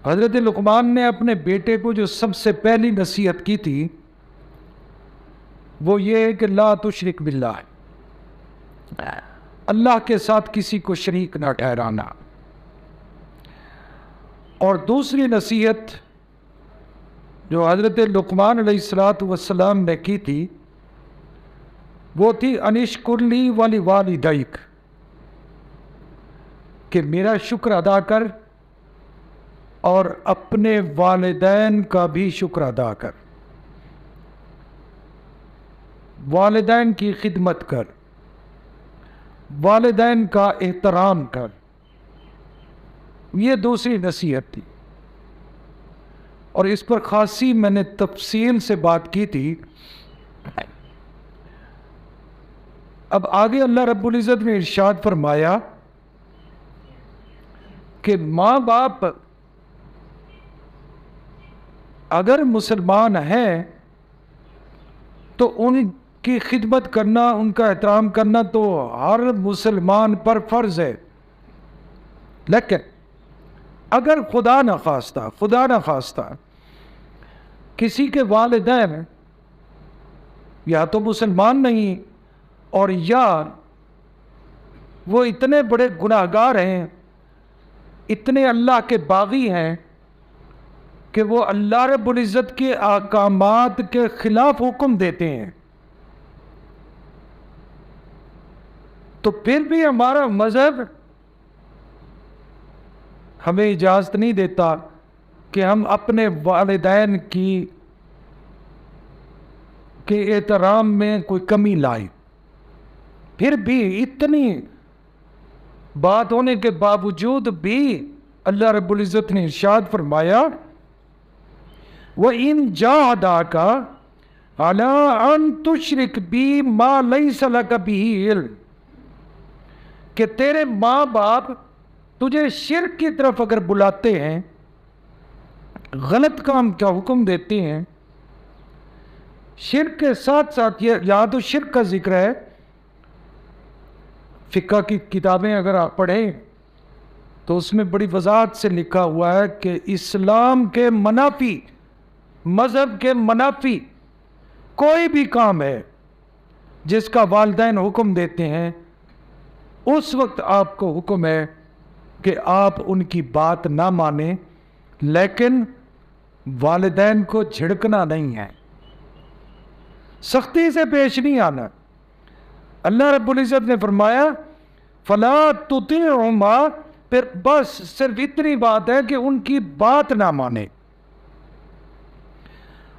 حضرت لقمان نے اپنے بیٹے کو جو سب سے پہلی نصیحت کی تھی وہ یہ ہے کہ لا تشرک باللہ، اللہ کے ساتھ کسی کو شریک نہ ٹھہرانا۔ اور دوسری نصیحت جو حضرت لقمان علیہ السلام نے کی تھی وہ تھی انشکر لی ولوالدیک، کہ میرا شکر ادا کر اور اپنے والدین کا بھی شکر ادا کر، والدین کی خدمت کر، والدین کا احترام کر۔ یہ دوسری نصیحت تھی، اور اس پر خاصی میں نے تفصیل سے بات کی تھی۔ اب آگے اللہ رب العزت نے ارشاد فرمایا کہ ماں باپ اگر مسلمان ہیں تو ان کی خدمت کرنا، ان کا احترام کرنا تو ہر مسلمان پر فرض ہے، لیکن اگر خدا نخواستہ کسی کے والدین یا تو مسلمان نہیں اور یا وہ اتنے بڑے گناہگار ہیں، اتنے اللہ کے باغی ہیں کہ وہ اللہ رب العزت کے احکامات کے خلاف حکم دیتے ہیں، تو پھر بھی ہمارا مذہب ہمیں اجازت نہیں دیتا کہ ہم اپنے والدین کے احترام میں کوئی کمی لائیں۔ پھر بھی اتنی بات ہونے کے باوجود بھی اللہ رب العزت نے ارشاد فرمایا وَإِن جَاهَدَاكَ عَلَىٰ أَن تُشْرِكْ بِي مَا لَيْسَ لَكَ بِهِ عِلْمٌ، کہ تیرے ماں باپ تجھے شرک کی طرف اگر بلاتے ہیں، غلط کام کا حکم دیتے ہیں، شرک کے ساتھ ساتھ یہاں تو شرک کا ذکر ہے، فقہ کی کتابیں اگر آپ پڑھیں تو اس میں بڑی وضاحت سے لکھا ہوا ہے کہ اسلام کے منافی، مذہب کے منافی کوئی بھی کام ہے جس کا والدین حکم دیتے ہیں، اس وقت آپ کو حکم ہے کہ آپ ان کی بات نہ مانیں، لیکن والدین کو جھڑکنا نہیں ہے، سختی سے پیش نہیں آنا۔ اللہ رب العزت نے فرمایا فَلَا تُطِعْهُمَا، پھر بس صرف اتنی بات ہے کہ ان کی بات نہ مانے۔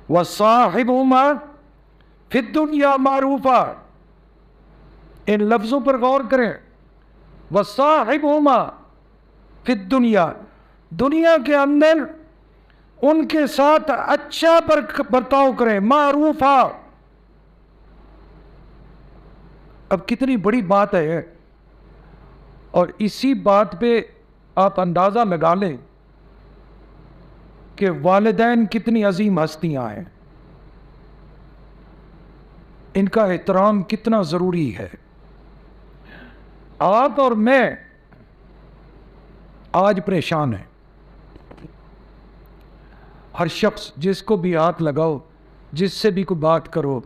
وَصَاحِبْهُمَا فِي الدُّنْيَا مَعْرُوفًا، ان لفظوں پر غور کریں، وَصَاحِبْهُمَا فِي الدُّنْيَا، دنیا کے اندر ان کے ساتھ اچھا برتاؤ کریں، معروفا۔ اب کتنی بڑی بات ہے، اور اسی بات پہ آپ اندازہ لگا لیں کہ والدین کتنی عظیم ہستیاں ہیں، ان کا احترام کتنا ضروری ہے۔ آپ اور میں آج پریشان ہیں، ہر شخص جس کو بھی ہاتھ لگاؤ، جس سے بھی کوئی بات کرو،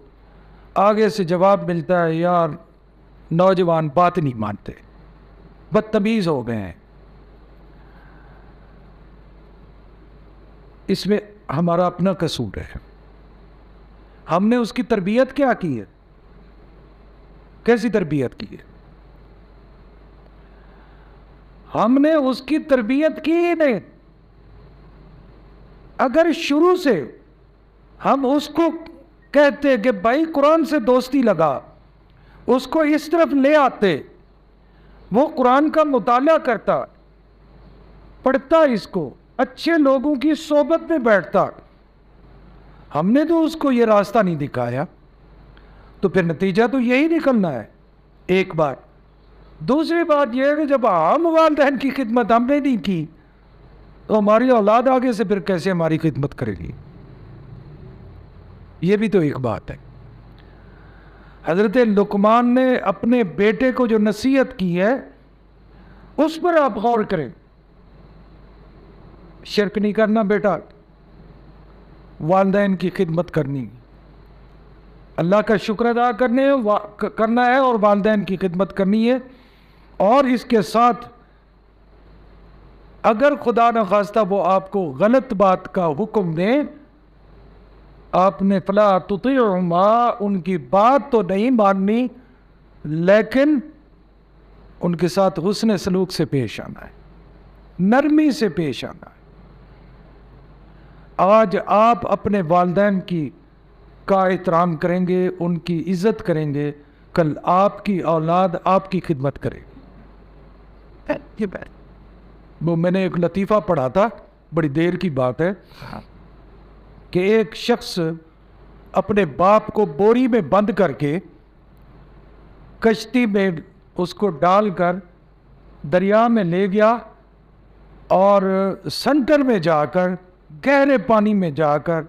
آگے سے جواب ملتا ہے یار نوجوان بات نہیں مانتے، بدتمیز ہو گئے ہیں۔ اس میں ہمارا اپنا قصور ہے، ہم نے اس کی تربیت کیا کی ہے، کیسی تربیت کی ہے؟ ہم نے اس کی تربیت کی ہی نہیں۔ اگر شروع سے ہم اس کو کہتے کہ بھائی قرآن سے دوستی لگا، اس کو اس طرف لے آتے، وہ قرآن کا مطالعہ کرتا، پڑھتا، اس کو اچھے لوگوں کی صحبت میں بیٹھتا، ہم نے تو اس کو یہ راستہ نہیں دکھایا، تو پھر نتیجہ تو یہی نکلنا ہے۔ ایک بات، دوسری بات یہ ہے کہ جب ہم والدین کی خدمت ہم نے نہیں کی تو ہماری اولاد آگے سے پھر کیسے ہماری خدمت کرے گی؟ یہ بھی تو ایک بات ہے۔ حضرت لقمان نے اپنے بیٹے کو جو نصیحت کی ہے اس پر آپ غور کریں۔ شرک نہیں کرنا بیٹا، والدین کی خدمت کرنی، اللہ کا شکر ادا کرنا ہے اور والدین کی خدمت کرنی ہے. اور اس کے ساتھ اگر خدا نخواستہ وہ آپ کو غلط بات کا حکم دیں، آپ نے فلا تطیعہما، ان کی بات تو نہیں ماننی، لیکن ان کے ساتھ حسن سلوک سے پیش آنا ہے، نرمی سے پیش آنا ہے. آج آپ اپنے والدین کا احترام کریں گے، ان کی عزت کریں گے، کل آپ کی اولاد آپ کی خدمت کرے گی. وہ میں نے ایک لطیفہ پڑھا تھا، بڑی دیر کی بات ہے، کہ ایک شخص اپنے باپ کو بوری میں بند کر کے کشتی میں اس کو ڈال کر دریا میں لے گیا، اور سنٹر میں جا کر، گہرے پانی میں جا کر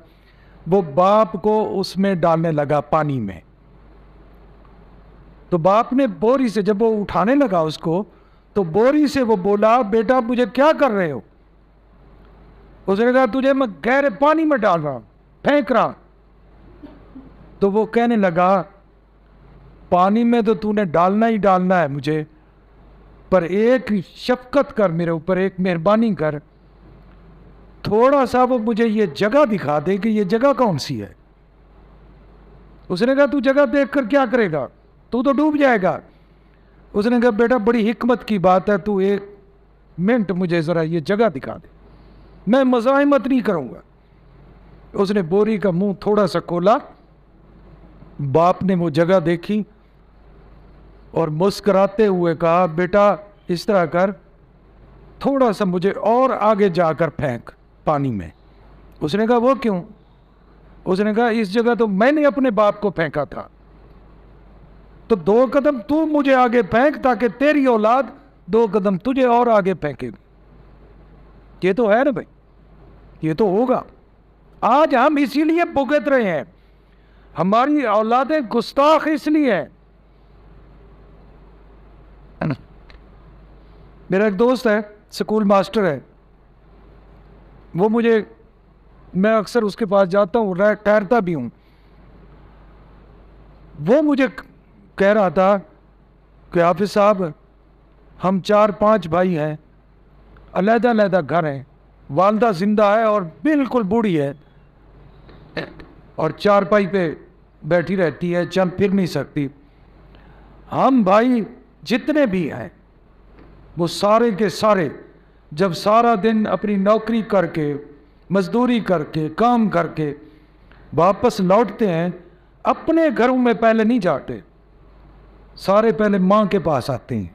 وہ باپ کو اس میں ڈالنے لگا پانی میں. تو باپ نے بوری سے جب وہ اٹھانے لگا اس کو، تو بوری سے وہ بولا بیٹا مجھے کیا کر رہے ہو؟ اس نے کہا تجھے میں گہرے پانی میں ڈال رہا ہوں، پھینک رہا. تو وہ کہنے لگا پانی میں تو تو نے ڈالنا ہی ڈالنا ہے مجھے، پر ایک شفقت کر میرے اوپر، ایک مہربانی کر، تھوڑا سا وہ مجھے یہ جگہ دکھا دے کہ یہ جگہ کون سی ہے. اس نے کہا تو جگہ دیکھ کر کیا کرے گا، تو ڈوب جائے گا. اس نے کہا بیٹا بڑی حکمت کی بات ہے، تو ایک منٹ مجھے ذرا یہ جگہ دکھا دے، میں مزاحمت نہیں کروں گا. اس نے بوری کا منہ تھوڑا سا کھولا، باپ نے وہ جگہ دیکھی اور مسکراتے ہوئے کہا بیٹا اس طرح کر، تھوڑا سا مجھے اور آگے جا کر پھینک پانی میں. اس نے کہا وہ کیوں؟ اس نے کہا اس جگہ تو میں نے اپنے باپ کو پھینکا تھا، تو 2 قدم تو مجھے آگے پھینک تاکہ تیری اولاد 2 قدم تجھے اور آگے پھینکے گی. یہ تو ہے نا بھائی، یہ تو ہوگا. آج ہم اسی لیے بھگت رہے ہیں، ہماری اولادیں گستاخ اس لیے ہیں. میرا ایک دوست ہے، سکول ماسٹر ہے، وہ میں اکثر اس کے پاس جاتا ہوں، ٹھہرتا بھی ہوں. وہ مجھے کہہ رہا تھا کہ حافظ صاحب ہم 4-5 بھائی ہیں، علیحدہ علیحدہ گھر ہیں، والدہ زندہ ہے اور بالکل بوڑھی ہے، اور چارپائی پہ بیٹھی رہتی ہے، چل پھر نہیں سکتی. ہم بھائی جتنے بھی ہیں وہ سارے کے سارے جب سارا دن اپنی نوکری کر کے، مزدوری کر کے، کام کر کے واپس لوٹتے ہیں، اپنے گھروں میں پہلے نہیں جاتے، سارے پہلے ماں کے پاس آتے ہیں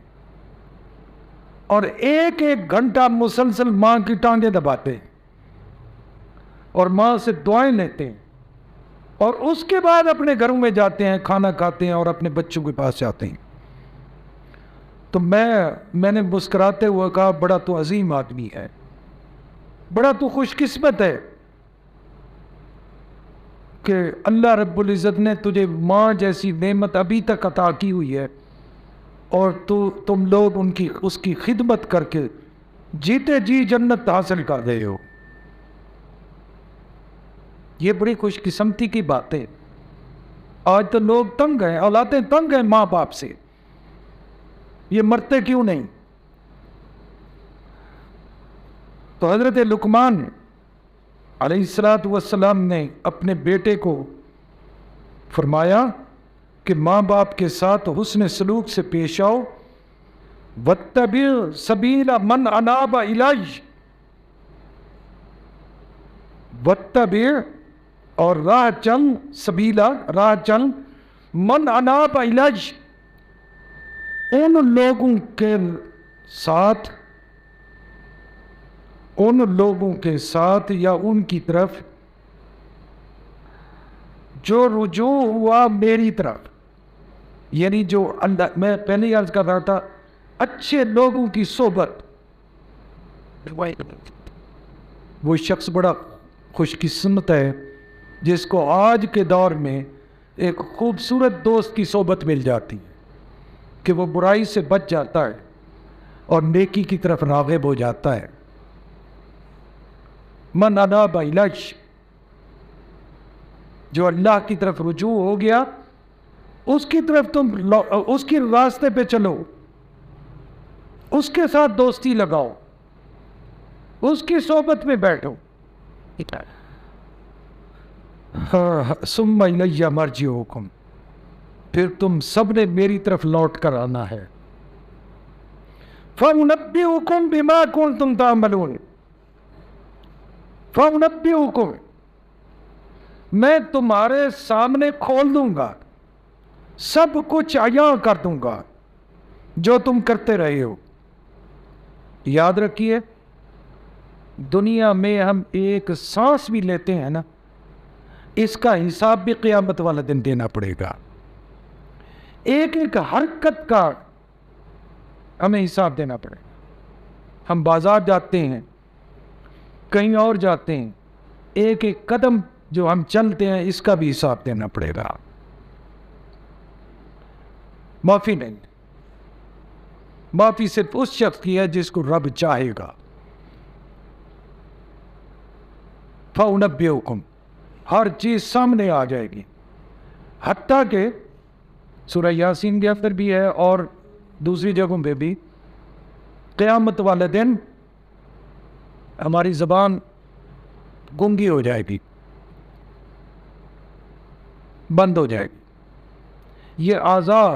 اور 1-1 گھنٹہ مسلسل ماں کی ٹانگیں دباتے ہیں اور ماں سے دعائیں لیتے ہیں، اور اس کے بعد اپنے گھروں میں جاتے ہیں، کھانا کھاتے ہیں اور اپنے بچوں کے پاس جاتے ہیں. تو میں نے مسکراتے ہوئے کہا بڑا تو عظیم آدمی ہے، بڑا تو خوش قسمت ہے کہ اللہ رب العزت نے تجھے ماں جیسی نعمت ابھی تک عطا کی ہوئی ہے، اور تم لوگ اس کی خدمت کر کے جیتے جی جنت حاصل کر رہے ہو. یہ بڑی خوش قسمتی کی بات ہے. آج تو لوگ تنگ ہیں، اولادیں تنگ ہیں ماں باپ سے، یہ مرتے کیوں نہیں؟ تو حضرت لقمان علیہ السلام نے اپنے بیٹے کو فرمایا کہ ماں باپ کے ساتھ حسن سلوک سے پیش آؤ. وَاتَّبِعْ سَبِيلَ مَنْ أَنَابَ إِلَيَّ، وَاتَّبِعْ اور راہ چل من اناب الیہ، ان لوگوں کے ساتھ یا ان کی طرف جو رجوع ہوا میری طرف. یعنی جو اللہ، میں پہلے ہی عرض کر رہا تھا، اچھے لوگوں کی صحبت، وہ شخص بڑا خوش قسمت ہے جس کو آج کے دور میں ایک خوبصورت دوست کی صحبت مل جاتی ہے کہ وہ برائی سے بچ جاتا ہے اور نیکی کی طرف راغب ہو جاتا ہے. من اناب الیہ، جو اللہ کی طرف رجوع ہو گیا اس کی طرف تم اس کی راستے پہ چلو، اس کے ساتھ دوستی لگاؤ، اس کی صحبت میں بیٹھو. ثم الیہ مرجعکم، پھر تم سب نے میری طرف لوٹ کر آنا ہے. فَأُنَبِّئُكُمْ بِمَا كُنْتُمْ تَعْمَلُونَ، فَأُنَبِّئُكُمْ، میں تمہارے سامنے کھول دوں گا، سب کچھ عیاں کر دوں گا جو تم کرتے رہے ہو. یاد رکھیے، دنیا میں ہم ایک سانس بھی لیتے ہیں نا، اس کا حساب بھی قیامت والا دن دینا پڑے گا. ایک ایک حرکت کا ہمیں حساب دینا پڑے گا. ہم بازار جاتے ہیں، کہیں اور جاتے ہیں، ایک ایک قدم جو ہم چلتے ہیں اس کا بھی حساب دینا پڑے گا. معافی نہیں، معافی صرف اس شخص کی ہے جس کو رب چاہے گا. فَأُنَبِّئُكُمْ، ہر چیز سامنے آ جائے گی، حتیٰ کہ سورہ یاسین کے اندر بھی ہے اور دوسری جگہوں پہ بھی، قیامت والے دن ہماری زبان گنگی ہو جائے گی، بند ہو جائے گی، یہ اعضاء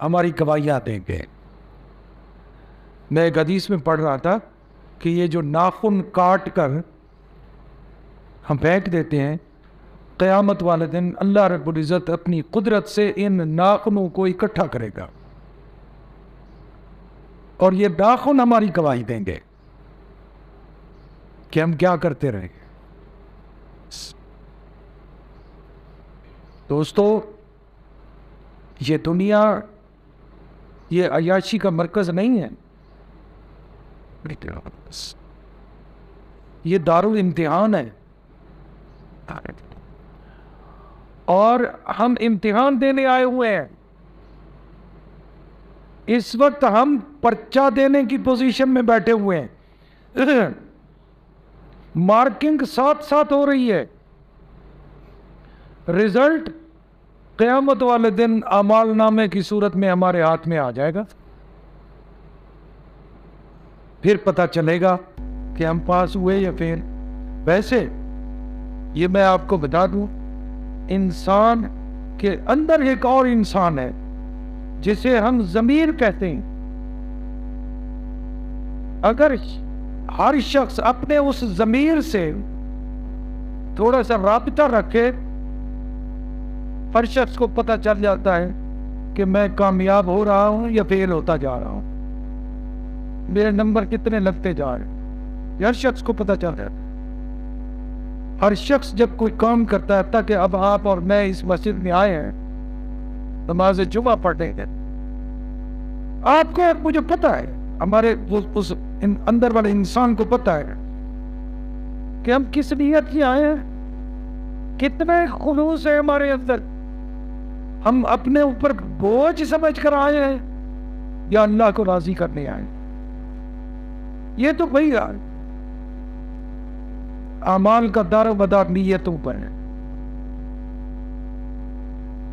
ہماری گواہیاں دیں گے. میں ایک حدیث میں پڑھ رہا تھا کہ یہ جو ناخن کاٹ کر ہم پھینک دیتے ہیں، قیامت والے دن اللہ رب العزت اپنی قدرت سے ان ناخنوں کو اکٹھا کرے گا اور یہ ناخن ہماری گواہی دیں گے کہ ہم کیا کرتے رہے. دوستو، یہ دنیا یہ عیاشی کا مرکز نہیں ہے، یہ دارالامتحان ہے، اور ہم امتحان دینے آئے ہوئے ہیں. اس وقت ہم پرچہ دینے کی پوزیشن میں بیٹھے ہوئے ہیں، مارکنگ ساتھ ساتھ ہو رہی ہے. رزلٹ قیامت والے دن اعمال نامے کی صورت میں ہمارے ہاتھ میں آ جائے گا، پھر پتہ چلے گا کہ ہم پاس ہوئے یا فیل. ویسے یہ میں آپ کو بتا دوں، انسان کے اندر ایک اور انسان ہے جسے ہم ضمیر کہتے ہیں. اگر ہر شخص اپنے اس ضمیر سے تھوڑا سا رابطہ رکھے، ہر شخص کو پتہ چل جاتا ہے کہ میں کامیاب ہو رہا ہوں یا فیل ہوتا جا رہا ہوں، میرے نمبر کتنے لگتے جا رہے ہیں، ہر شخص کو پتہ چل جاتا ہے. ہر شخص جب کوئی کام کرتا ہے، تاکہ اب آپ اور میں اس مسجد میں آئے ہیں نماز جمعہ پڑھیں گے، آپ کو مجھے پتہ ہے، ہمارے اس اندر والے انسان کو پتہ ہے کہ ہم کس نیت سے آئے ہیں، کتنے خلوص ہے ہمارے اندر. ہم اپنے اوپر بوجھ سمجھ کر آئے ہیں یا اللہ کو راضی کرنے آئے ہیں. یہ تو بھائی اعمال کا دار و مدار نیتوں پر ہے.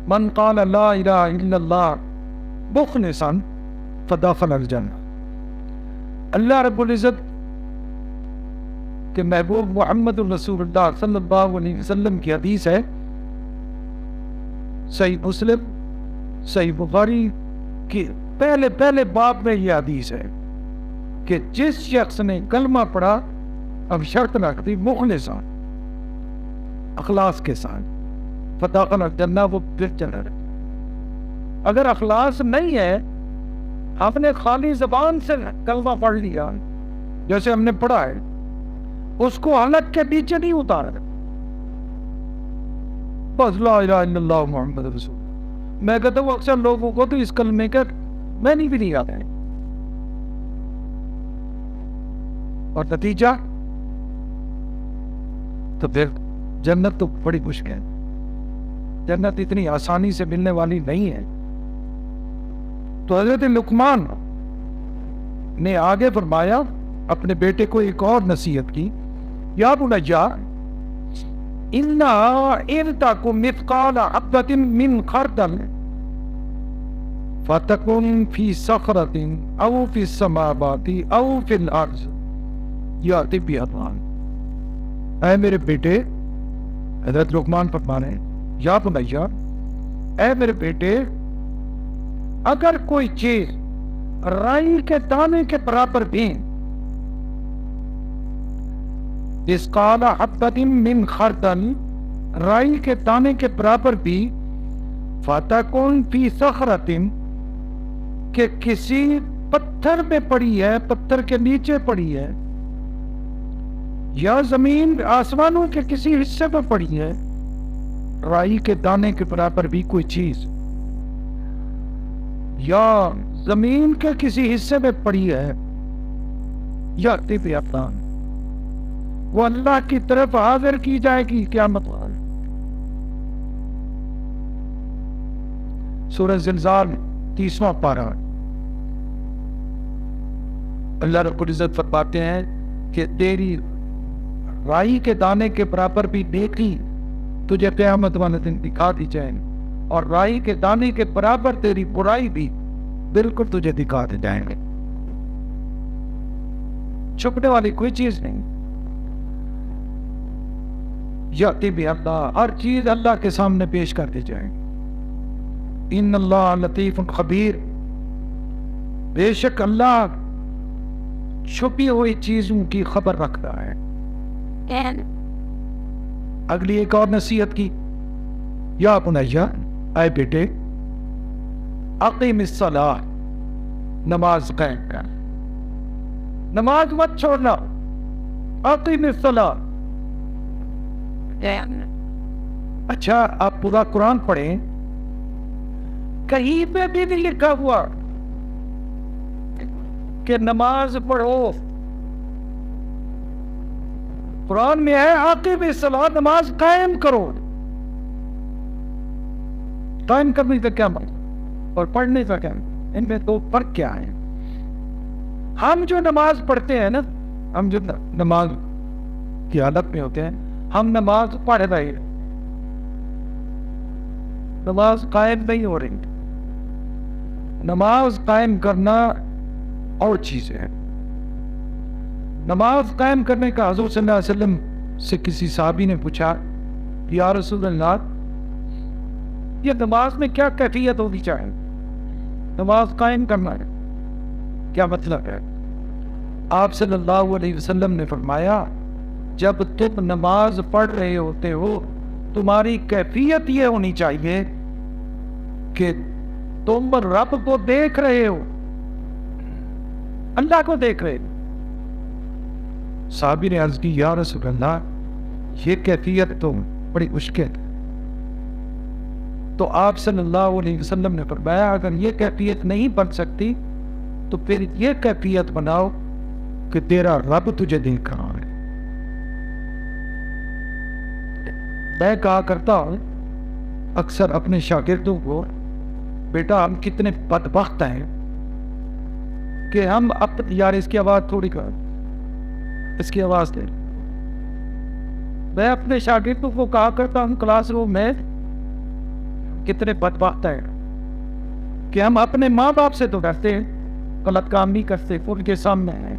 من قال لا الہ الا اللہ مخلصا فدخل الجنہ. اللہ رب العزت کہ محبوب محمد الرسول اللہ صلی اللہ علیہ وسلم کی حدیث ہے، صحیح مسلم صحیح بخاری کی پہلے باب میں یہ حدیث ہے کہ جس شخص نے کلمہ پڑھا، اب شرط رکھ دی مخلصاً، اخلاص کے ساتھ، فدخل الجنہ، وہ پھر چلا رہے. اگر اخلاص نہیں ہے، آپ نے خالی زبان سے کلمہ پڑھ لیا جیسے ہم نے پڑھا ہے، اس کو حلق کے نیچے نہیں اتارا، بس لا الہ الا اللہ محمد رسول اللہ. میں کہتا ہوں اکثر لوگوں کو تو اس کلمے کا معنی بھی نہیں آتا ہے، اور نتیجہ تو پھر جنت تو بڑی مشکل ہے. جنت اتنی آسانی سے ملنے والی نہیں ہے. تو حضرت لقمان نے آگے فرمایا، اپنے بیٹے کو ایک اور نصیحت کی. یا بنیا انہا ان تکن مثقال حبۃ من خردل فتکن فی صخرۃ او فی السماوات او فی الارض یأتی بہا اللہ۔ اے میرے بیٹے، حضرت لقمان فرما رہے ہیں، یا بنیا، اے میرے بیٹے، اگر کوئی چیز رائی کے دانے کے برابر بھی، مثقال حبۃ من خردل، رائی کے دانے کے برابر بھی، فتکن فی صخرۃ، کہ کسی پتھر میں پڑی ہے، پتھر کے نیچے پڑی ہے، یا زمین آسمانوں کے کسی حصے میں پڑی ہے، رائی کے دانے کے برابر بھی کوئی چیز، یا زمین کے کسی حصے میں پڑی ہے، یأتی بہا اللہ، وہ اللہ کی طرف حاضر کی جائے گی قیامت والے۔ سورہ زلزال 30واں پارہ، اللہ رب العزت فرماتے ہیں کہ تیری رائی کے دانے کے برابر بھی نیکی تجھے قیامت والے دن دکھا دی جائیں، اور رائی کے دانے کے برابر تیری برائی بھی بالکل تجھے دکھا دی جائیں گے۔ چھپنے والی کوئی چیز نہیں۔ یأتی بہا اللہ، ہر چیز اللہ کے سامنے پیش کر دی جائیں گی۔ ان اللہ لطیف خبیر، بے شک اللہ چھپی ہوئی چیزوں کی خبر رکھتا ہے۔ اگلی ایک اور نصیحت کی، یا بنیا، اے بیٹے، اقیم الصلاۃ، نماز قائم کر، نماز مت چھوڑنا، اقیم الصلاۃ۔ اچھا، آپ پورا قرآن پڑھیں، کہیں پہ بھی نہیں لکھا ہوا کہ نماز پڑھو۔ قرآن میں ہے اقیم الصلاۃ، نماز قائم کرو۔ قائم کرنے کا کیا مطلب اور پڑھنے کا کیا مطلب؟ ان میں دو فرق کیا ہے؟ ہم جو نماز پڑھتے ہیں نا، ہم جو نماز کی حالت میں ہوتے ہیں، ہم نماز پڑھ رہے ہیں، نماز قائم نہیں ہو رہی۔ نماز قائم کرنا اور چیز ہے۔ نماز قائم کرنے کا حضور صلی اللہ علیہ وسلم سے کسی صحابی نے پوچھا، یا رسول اللہ، یہ نماز میں کیا کیفیت ہونی چاہیے؟ نماز قائم کرنا ہے، کیا مطلب ہے؟ آپ صلی اللہ علیہ وسلم نے فرمایا، جب تم نماز پڑھ رہے ہوتے ہو، تمہاری کیفیت یہ ہونی چاہیے کہ تم رب کو دیکھ رہے ہو، اللہ کو دیکھ رہے ہو۔ صحابی نے عرض کی، یا رسول اللہ، یہ کیفیت تو بڑی مشکل ہے۔ تو آپ صلی اللہ علیہ وسلم نے فرمایا، اگر یہ کیفیت نہیں بن سکتی تو پھر یہ کیفیت بناؤ کہ تیرا رب تجھے دیکھ رہا ہے۔ میں کہا کرتا ہوں اکثر اپنے شاگردوں کو، بیٹا ہم کتنے بدبخت ہیں کہ ہم یار اس کی آواز تھوڑی کر، اس کی آواز دے۔ میں اپنے شاگردوں کو کہا کرتا ہوں کلاس روم میں، کتنے بدبخت ہیں کہ ہم اپنے ماں باپ سے تو ڈرتے ہیں، غلط کام نہیں کرتے، ان کے سامنے ہیں،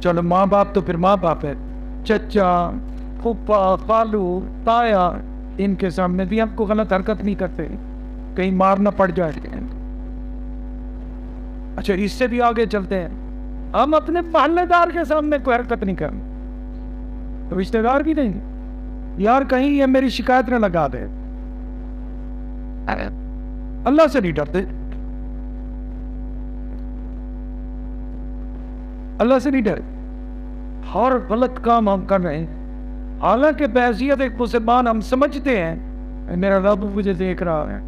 چلو ماں باپ تو پھر ماں باپ ہے، چچا، پھپھا، خالو، تایا، ان کے سامنے بھی ہم کو غلط حرکت نہیں کرتے، کہیں مار نہ پڑ جائے۔ اچھا، اس سے بھی آگے چلتے ہیں، ہم اپنے محلے دار کے سامنے کوئی حرکت نہیں کرتے، رشتے دار بھی نہیں، یار کہیں یہ میری شکایت نہ لگا دے۔ اللہ سے نہیں ڈرتے، اللہ سے نہیں ڈرتے، ہر غلط کام ہم کر رہے ہیں، حالانکہ بحیثیت ایک مسلمان ہم سمجھتے ہیں میرا رب مجھے دیکھ رہا ہے۔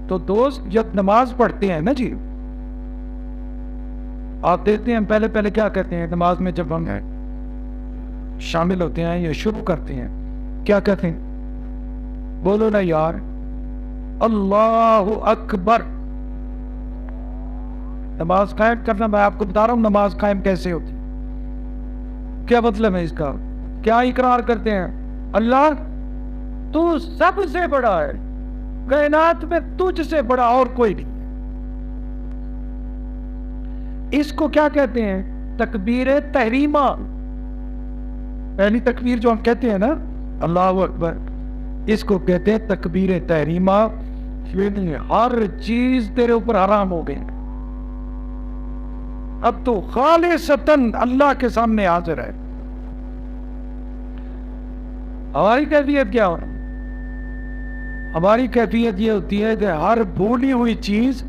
تو دوست جب نماز پڑھتے ہیں نا جی، آپ دیکھتے ہیں پہلے پہلے کیا کہتے ہیں نماز میں، جب ہم شامل ہوتے ہیں یا شروع کرتے ہیں، کیا کہتے ہیں؟ بولو نا یار، اللہ اکبر۔ نماز قائم کرنا، میں آپ کو بتا رہا ہوں نماز قائم کیسے ہوتی۔ کیا مطلب ہے اس کا؟ کیا اقرار کرتے ہیں؟ اللہ تو سب سے بڑا ہے، کائنات میں تجھ سے بڑا اور کوئی نہیں۔ اس کو کیا کہتے ہیں؟ تکبیر تحریمہ۔ پہلی تکبیر جو ہم کہتے ہیں نا، اللہ اکبر، اس کو کہتے ہیں تکبیر تحریمہ۔ ہر چیز تیرے اوپر حرام ہو گئی، اب تو خالصتاً اللہ کے سامنے حاضر ہے۔ ہماری کیفیت کیا ہو؟ ہماری کیفیت یہ ہوتی ہے کہ ہر بھولی ہوئی چیز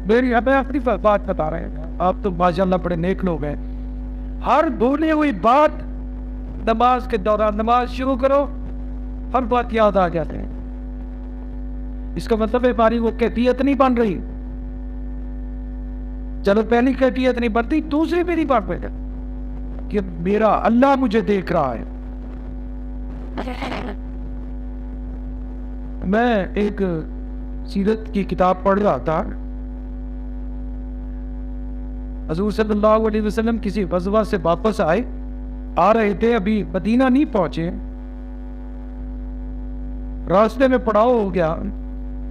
میری ہمیں اپنی بات بتا رہے ہیں، آپ تو ماشاءاللہ بڑے نیک لوگ ہیں، ہر بھولی ہوئی بات نماز کے دوران، نماز شروع کرو ہر بات یاد آ جاتے ہیں۔ اس کا مطلب ہے ہماری وہ کیفیت نہیں بن رہی۔ چلو پہلی کیفیت نہیں بنتی، دوسری بھی نہیں بن پائے گا کہ میرا اللہ مجھے دیکھ رہا ہے۔ میں ایک سیرت کی کتاب پڑھ رہا تھا، حضور صلی اللہ علیہ وسلم کسی غزوہ سے واپس آ رہے تھے، ابھی مدینہ نہیں پہنچے، راستے میں پڑاؤ ہو گیا۔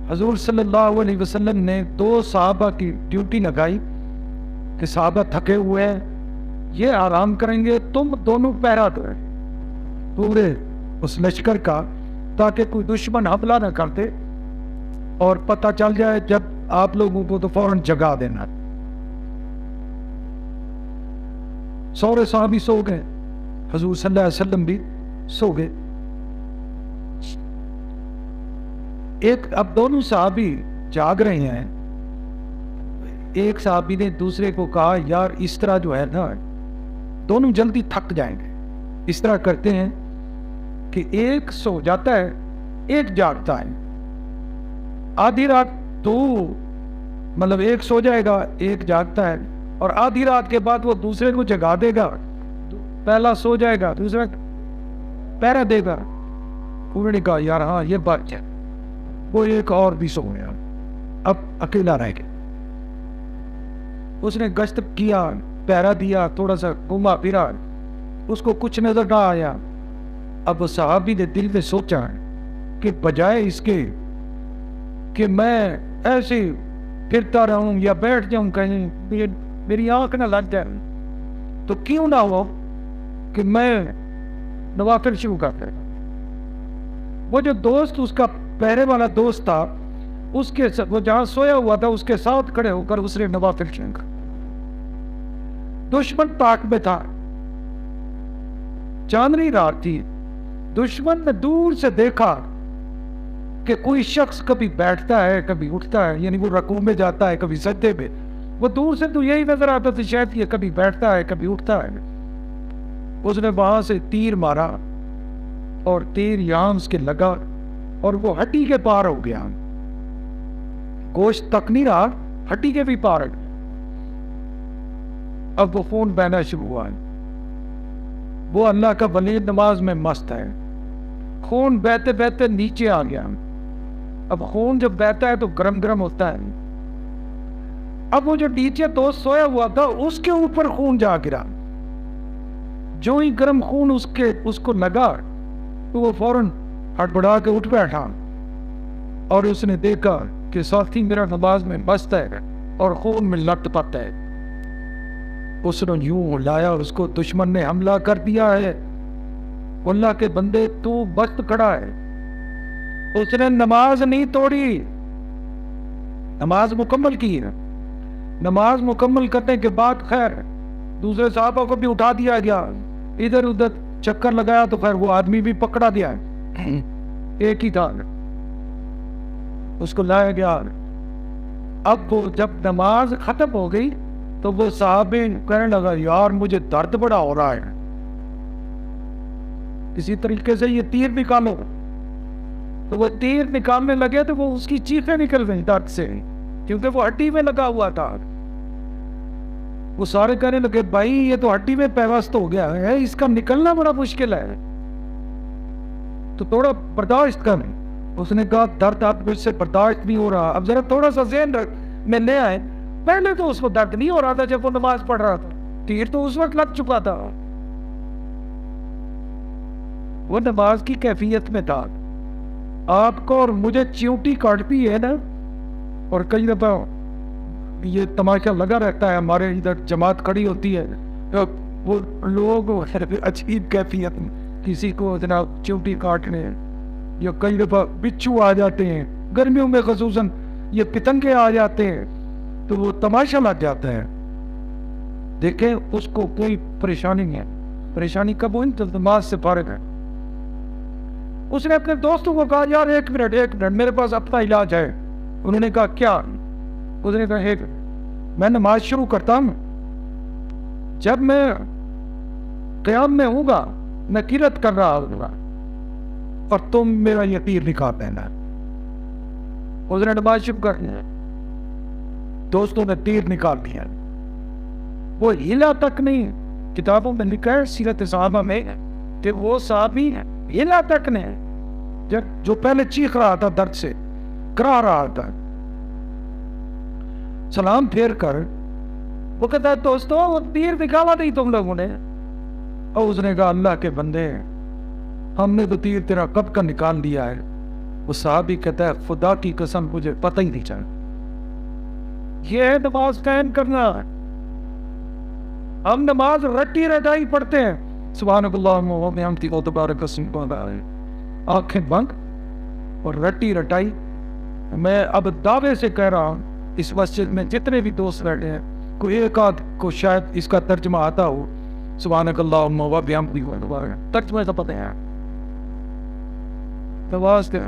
حضور صلی اللہ علیہ وسلم نے 2 صحابہ کی ڈیوٹی لگائی کہ صحابہ تھکے ہوئے ہیں، یہ آرام کریں گے، تم دونوں پہرا دو پورے اس لشکر کا، تاکہ کوئی دشمن حملہ نہ کرتے اور پتہ چل جائے جب آپ لوگوں کو تو فوراً جگا دینا۔ سورے صحابی سو گئے، حضور صلی اللہ علیہ وسلم بھی سو گئے۔ اب دونوں صحابی جاگ رہے ہیں، ایک صحابی نے دوسرے کو کہا یار اس طرح جو ہے نا دونوں جلدی تھک جائیں گے، اس طرح کرتے ہیں کہ ایک سو جاتا ہے ایک جاگتا ہے، آدھی رات مطلب ایک سو جائے گا ایک جاگتا ہے، اور آدھی رات کے بعد وہ دوسرے کو جگا دے گا، پہلا سو جائے گا دوسرا پہرا دے گا۔ انہوں نے کہا یار ہاں یہ بات ہے، وہ ایک اور بھی سو گیا، اب اکیلا رہ گیا۔ اس نے گشت کیا، پہرا دیا، تھوڑا سا گھوما پھرا، اس کو کچھ نظر نہ آیا۔ اب صحابی نے دل میں سوچا کہ بجائے اس کے کہ میں ایسے پھرتا رہوں یا بیٹھ جاؤں کہیں میری آنکھ نہ لگ جائے، تو کیوں نہ ہو کہ میں نوافل شروع کر دے۔ وہ جو دوست اس کا پہرے والا دوست تھا، اس کے وہ جہاں سویا ہوا تھا اس کے ساتھ کھڑے ہو کر اس نے نوافل شروع کر۔ دشمن طاق میں تھا، چاندنی رات تھی، دشمن نے دور سے دیکھا کہ کوئی شخص کبھی بیٹھتا ہے کبھی اٹھتا ہے، یعنی وہ رکوع میں جاتا ہے کبھی سجدے میں، وہ دور سے تو یہی نظر آتا تھا شاید یہ کبھی بیٹھتا ہے کبھی اٹھتا ہے۔ اس نے وہاں سے تیر مارا اور تیر یہاں اس کے لگا اور وہ ہڈی کے پار ہو گیا، گوشت تک نہیں رہا، ہڈی کے بھی پار ہو گیا۔ اب وہ خون بہنا شروع ہوا ہے، وہ اللہ کا ولی نماز میں مست ہے، خون بہتے بہتے نیچے آ گیا۔ اب خون جب بہتا ہے تو گرم گرم ہوتا ہے، اب وہ جو نیچے دوست سویا ہوا تھا اس کے اوپر خون جا گرا، جو ہی گرم خون اس کو لگا تو وہ فوراً ہڑبڑا کے اٹھ بیٹھا، اور اس نے دیکھا کہ ساتھی میرا نماز میں مست ہے اور خون میں لت پت ہے۔ اس نے یوں لایا اور اس کو دشمن نے حملہ کر دیا ہے۔ اللہ کے بندے تو مست کھڑا ہے، اس نے نماز نہیں توڑی، نماز مکمل کی ہے۔ نماز مکمل کرنے کے بعد خیر دوسرے صحابہ کو بھی اٹھا دیا گیا، ادھر ادھر چکر لگایا تو خیر وہ آدمی بھی پکڑا دیا ہے، ایک ہی تھا، اس کو لایا گیا۔ اب وہ جب نماز ختم ہو گئی تو وہ صحابی کہنے لگا یار مجھے درد بڑا ہو رہا ہے، کسی طریقے سے یہ تیر نکالو۔ تو وہ تیر نکالنے لگے تو وہ اس کی چیخیں نکل گئی درد سے، کیونکہ وہ ہڈی میں لگا ہوا تھا۔ وہ سارے کہنے لگے بھائی یہ تو ہڈی میں پیوست ہو گیا ہے، اس کا نکلنا بڑا مشکل ہے، تو تھوڑا برداشت کر۔ اس نے کہا درد اب مجھ سے برداشت نہیں ہو رہا، اب ذرا تھوڑا سا ذہن میں لے آئے، پہلے تو اس کو درد نہیں ہو رہا تھا جب وہ نماز پڑھ رہا تھا، تیر تو اس وقت لگ چکا تھا، وہ نماز کی کیفیت میں تھا. آپ کو اور مجھے چیونٹی کاٹتی ہے نا, اور کئی دفعہ یہ تماشا لگا رہتا ہے, ہمارے ادھر جماعت کھڑی ہوتی ہے, وہ لوگ عجیب کیفیت میں کسی کو جناب چیونٹی کاٹنے, یا کئی دفعہ بچھو آ جاتے ہیں گرمیوں میں, خصوصاً یہ پتنگے آ جاتے ہیں, تو وہ تماشا لگ جاتا ہے. دیکھیں اس کو کوئی پریشانی نہیں ہے, پریشانی کب ہوئی تو نماز سے فارغ ہے. اس نے اپنے دوستوں کو کہا یار ایک منٹ میرے پاس اپنا علاج ہے. انہوں نے کہا کیا؟ اس نے کہا میں نماز شروع کرتا ہوں, جب میں قیام میں ہوں گا میں قرات کر رہا ہوں گا اور تم میرا یہ تیر نکال دینا. اس نے نماز شروع کر دیا, دوستوں نے تیر نکال دیا, وہ ہلا تک نہیں. کتابوں میں لکھا ہے سیرت صحابہ میں کہ وہ صحابی ہلا تک نہیں, جو پہلے چیخ رہا تھا درد سے, کرا رہا تھا. سلام پھیر کر وہ کہتا ہے دوستوں وہ تیر نکالا نہیں تم لوگوں نے. اور اس نے کہا اللہ کے بندے ہم نے تو تیر تیرا کب کا نکال دیا ہے. وہ صحابی کہتا ہے خدا کی قسم مجھے پتہ ہی نہیں چلا. یہ ہے نماز قائم کرنا. ہم نماز رٹی رٹائی پڑھتے ہیں, سبحان اللہ و بحمدہ و تبارک اسمہ و تعالی, آنکھیں بند اور رٹی رٹائی. میں اب دعوے سے کہہ رہا ہوں اس مسجد میں جتنے بھی دوست بیٹھے ہیں, کوئی ایک آدھ کو شاید اس کا ترجمہ آتا ہو, سبحانک اللہم و بحمدہ و تبارک, ترجمہ تو پتہ ہے. نماز کے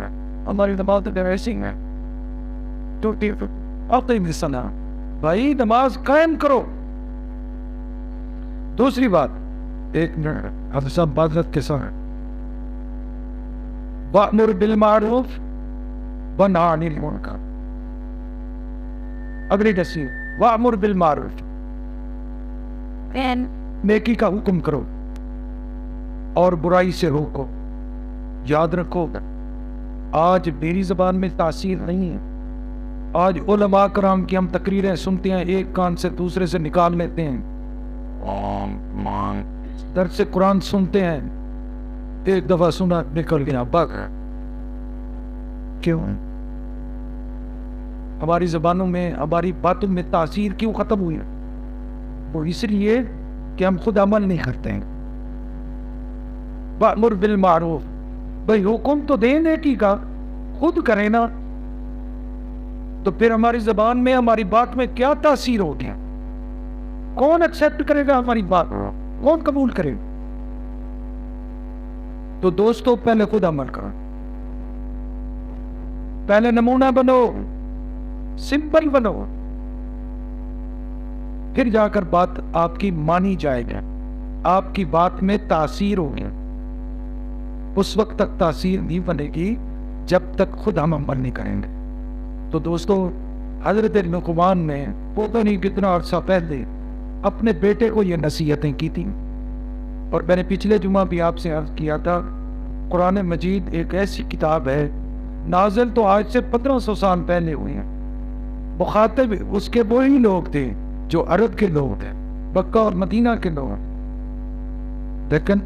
ہماری نماز ایسی ہے تو اقیم الصلاۃ, بھائی نماز قائم کرو. دوسری بات, ایک حضرت صاحب معذرت کے ساتھ, وَأْمُرْ بِالْمَعْرُوفِ وَانْهَ عَنِ الْمُنْکَرِ. اگلی تصویر, وَأْمُرْ بِالْمَعْرُوفِ, نیکی کا حکم کرو اور برائی سے روکو. یاد رکھو آج میری زبان میں تاثیر نہیں ہے. آج علماء کرام کی ہم تقریریں سنتے ہیں, ایک کان سے دوسرے سے نکال لیتے ہیں. درس قرآن سنتے ہیں, ایک دفعہ سنا نکل گیا بک. کیوں ہماری زبانوں میں ہماری باتوں میں تاثیر کیوں ختم ہوئی ہے؟ وہ اس لیے کہ ہم خود عمل نہیں کرتے ہیں. وَأْمُرْ بِالْمَعْرُوفِ, بھئی حکم تو دے نیکی کا, خود کرے نا, تو پھر ہماری زبان میں ہماری بات میں کیا تاثیر ہوگی؟ کون ایکسپٹ کرے گا ہماری بات, کون قبول کرے گا؟ تو دوستو پہلے خود عمل کرو, پہلے نمونہ بنو, سمپل بنو, پھر جا کر بات آپ کی مانی جائے گی, آپ کی بات میں تاثیر ہوگی. اس وقت تک تاثیر نہیں بنے گی جب تک خود ہم عمل نہیں کریں گے. تو دوستو حضرت لقمان نے پتہ نہیں کتنا عرصہ پہلے اپنے بیٹے کو یہ نصیحتیں کی تھیں, اور میں نے پچھلے جمعہ بھی آپ سے عرض کیا تھا قرآن مجید ایک ایسی کتاب ہے, نازل تو آج سے 1500 سال پہلے ہوئی ہیں, مخاطب اس کے وہی لوگ تھے جو عرب کے لوگ تھے, مکہ اور مدینہ کے لوگ, لیکن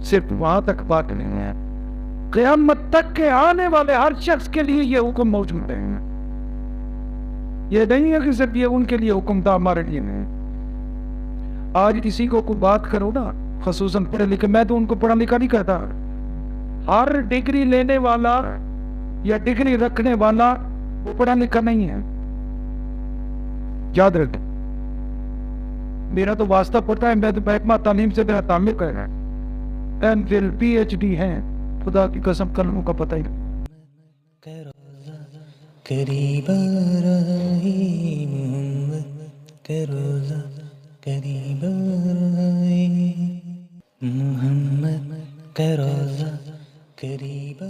صرف وہاں تک بات نہیں ہے, قیامت تک کے آنے والے ہر شخص کے لیے یہ حکم موجود ہے. یہ نہیں ہے کہ صرف یہ ان کے لیے حکم تھا, ہمارے لیے نہیں. آج کسی کو کوئی بات کرو نا, خصوصاً پڑھے لکھے, میں تو ان کو پڑھا لکھا نہیں کہتا, ہر ڈگری لینے والا یا ڈگری رکھنے والا وہ پڑھا لکھا نہیں ہے. یاد رکھیں, میرا تو واسطہ پڑتا ہے, میں تو محکمہ تعلیم سے میرا تعلق ہے, MPhil PhD ہیں, خدا کی قسم کلموں کا پتہ ہی نہیں. قریب آ رہی محمد کا روزہ, قریب آ رہی محمد کا روزہ, قریب